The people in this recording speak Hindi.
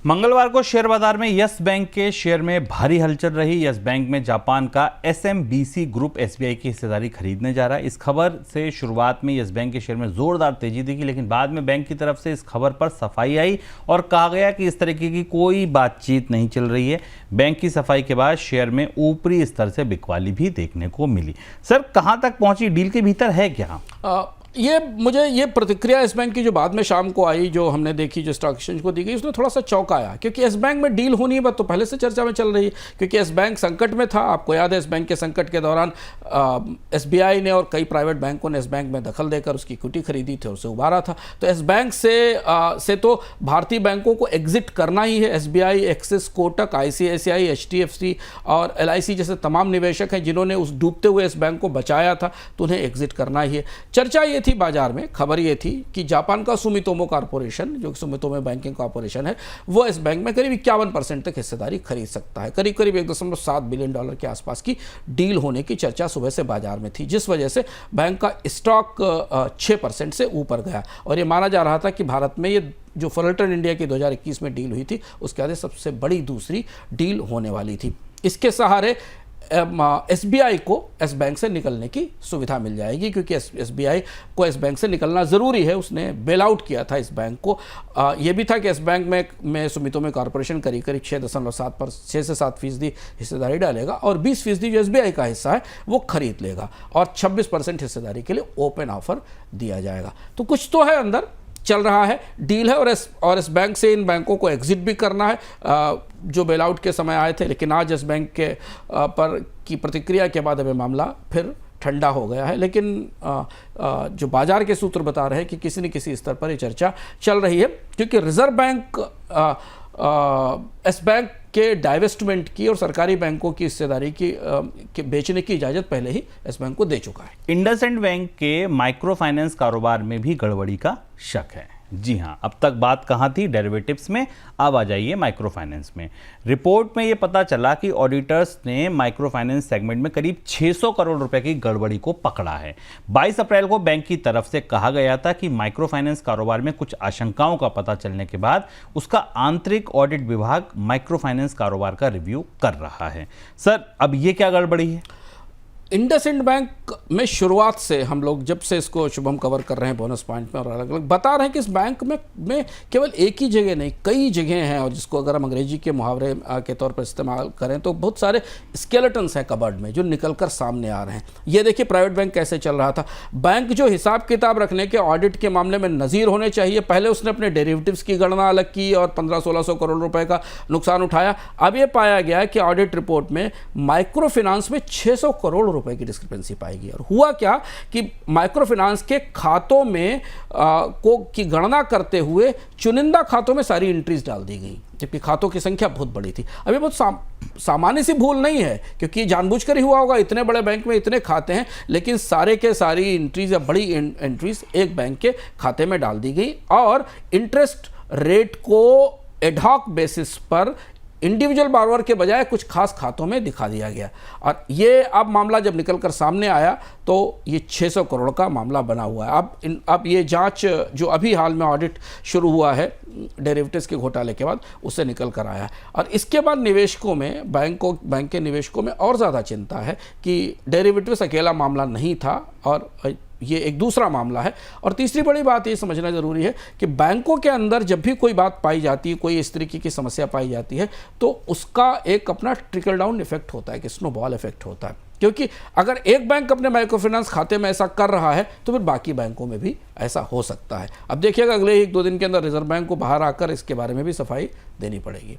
मंगलवार को शेयर बाजार में यस बैंक के शेयर में भारी हलचल रही। यस बैंक में जापान का एसएमबीसी ग्रुप एसबीआई की हिस्सेदारी खरीदने जा रहा है। इस खबर से शुरुआत में यस बैंक के शेयर में जोरदार तेजी दिखी, लेकिन बाद में बैंक की तरफ से इस खबर पर सफाई आई और कहा गया कि इस तरीके की कोई बातचीत नहीं चल रही है। बैंक की सफाई के बाद शेयर में ऊपरी स्तर से बिकवाली भी देखने को मिली। सर, कहां तक पहुंची? डील के भीतर है क्या? ये प्रतिक्रिया इस बैंक की जो बाद में शाम को आई, जो हमने देखी, जो स्टॉक एक्सचेंज को दी गई, उसने थोड़ा सा चौंकाया, क्योंकि इस बैंक में डील होनी है बात तो पहले से चर्चा में चल रही है, क्योंकि इस बैंक संकट में था। आपको याद है, इस बैंक के संकट के दौरान एसबीआई ने और कई प्राइवेट बैंकों ने इस बैंक में दखल देकर उसकी इक्विटी खरीदी थी और उसे उबारा था। तो इस बैंक से तो भारतीय बैंकों को एग्जिट करना ही है। SBI, axis, Kotak, ICICI, HDFC और एलआईसी जैसे तमाम निवेशक हैं जिन्होंने उस डूबते हुए इस बैंक को बचाया था, तो उन्हें एग्जिट करना ही है। चर्चा ये थी बाजार में, खबर ये थी कि जापान का सुमितोमो कॉर्पोरेशन, जो सुमितोमो बैंकिंग कॉर्पोरेशन है, वो इस बैंक में करीब 51% तक हिस्सेदारी खरीद सकता है। करीब करीब $1.7 बिलियन के आसपास की डील होने की चर्चा सुबह से बाजार में थी, जिस वजह से बैंक का स्टॉक 6% से ऊपर गया। और ये माना जा रहा था कि भारत में ये जो फुलरटन इंडिया की 2021 में डील हुई थी, उसके आगे सबसे बड़ी दूसरी डील होने वाली थी। इसके सहारे एसबीआई को इस बैंक से निकलने की सुविधा मिल जाएगी, क्योंकि एसबीआई को इस बैंक से निकलना ज़रूरी है। उसने बेल आउट किया था इस बैंक को। यह भी था कि इस बैंक में सुमितोमो कॉर्पोरेशन करीब 6 से 7% हिस्सेदारी डालेगा और 20% जो एसबीआई का हिस्सा है वो खरीद लेगा और 26% हिस्सेदारी के लिए ओपन ऑफर दिया जाएगा। तो कुछ तो है अंदर, चल रहा है, डील है, और इस बैंक से इन बैंकों को एग्जिट भी करना है जो बेल आउट के समय आए थे। लेकिन आज इस बैंक के पर की प्रतिक्रिया के बाद अभी मामला फिर ठंडा हो गया है। लेकिन जो बाजार के सूत्र बता रहे हैं कि किसी न किसी स्तर पर ये चर्चा चल रही है, क्योंकि रिजर्व बैंक इस बैंक के डाइवेस्टमेंट की और सरकारी बैंकों की हिस्सेदारी की बेचने की इजाजत पहले ही इस बैंक को दे चुका है। इंडसइंड बैंक के माइक्रो फाइनेंस कारोबार में भी गड़बड़ी का शक है। जी हां, अब तक बात कहां थी? डेरिवेटिव्स में। अब आ जाइए माइक्रो फाइनेंस में। रिपोर्ट में यह पता चला कि ऑडिटर्स ने माइक्रो फाइनेंस सेगमेंट में करीब 600 करोड़ रुपए की गड़बड़ी को पकड़ा है। 22 अप्रैल को बैंक की तरफ से कहा गया था कि माइक्रो फाइनेंस कारोबार में कुछ आशंकाओं का पता चलने के बाद उसका आंतरिक ऑडिट विभाग माइक्रो फाइनेंस कारोबार का रिव्यू कर रहा है। सर, अब ये क्या गड़बड़ी है? इंडसइंड बैंक में शुरुआत से हम लोग, जब से इसको शुभम कवर कर रहे हैं बोनस पॉइंट में और अलग अलग बता रहे हैं कि इस बैंक में केवल एक ही जगह नहीं, कई जगह हैं, और जिसको अगर हम अंग्रेजी के मुहावरे के तौर पर इस्तेमाल करें तो बहुत सारे स्केलेटन्स हैं कबर्ड में जो निकल कर सामने आ रहे हैं। ये देखिए प्राइवेट बैंक कैसे चल रहा था। बैंक जो हिसाब किताब रखने के ऑडिट के मामले में नज़ीर होने चाहिए, पहले उसने अपने डेरिवेटिव्स की गणना अलग की और 1500-1600 करोड़ रुपए का नुकसान उठाया। अब ये पाया गया कि ऑडिट रिपोर्ट में माइक्रो फाइनेंस में 600 करोड़ रुपए की डिस्क्रिपेंसी पाएगी। और हुआ क्या कि माइक्रो फाइनेंस के खातों में की गणना करते हुए चुनिंदा खातों में सारी एंट्रीज डाल दी गई, जबकि खातों की संख्या बहुत बड़ी थी। अभी बहुत सामान्य सी भूल नहीं है, क्योंकि जानबूझकर ही हुआ होगा। इतने बड़े बैंक में इतने खाते हैं, लेकिन सारे के सारी एंट्रीज या बड़ी एंट्रीज एक बैंक के खाते में डाल दी गई और इंटरेस्ट रेट को एडहॉक बेसिस पर इंडिविजुअल बारोवर के बजाय कुछ खास खातों में दिखा दिया गया। और ये अब मामला जब निकलकर सामने आया तो ये 600 करोड़ का मामला बना हुआ है। अब ये जांच जो अभी हाल में ऑडिट शुरू हुआ है डेरिवेटिव्स के घोटाले के बाद, उससे निकल कर आया है। और इसके बाद निवेशकों में, बैंक के निवेशकों में और ज़्यादा चिंता है कि डेरिवेटिव्स अकेला मामला नहीं था और ये एक दूसरा मामला है। और तीसरी बड़ी बात ये समझना ज़रूरी है कि बैंकों के अंदर जब भी कोई बात पाई जाती है, कोई इस तरीके की समस्या पाई जाती है, तो उसका एक अपना ट्रिकल डाउन इफेक्ट होता है, कि स्नोबॉल इफेक्ट होता है। क्योंकि अगर एक बैंक अपने माइक्रो फाइनेंस खाते में ऐसा कर रहा है तो फिर बाकी बैंकों में भी ऐसा हो सकता है। अब देखिएगा अगले 1-2 दिन के अंदर रिजर्व बैंक को बाहर आकर इसके बारे में भी सफाई देनी पड़ेगी।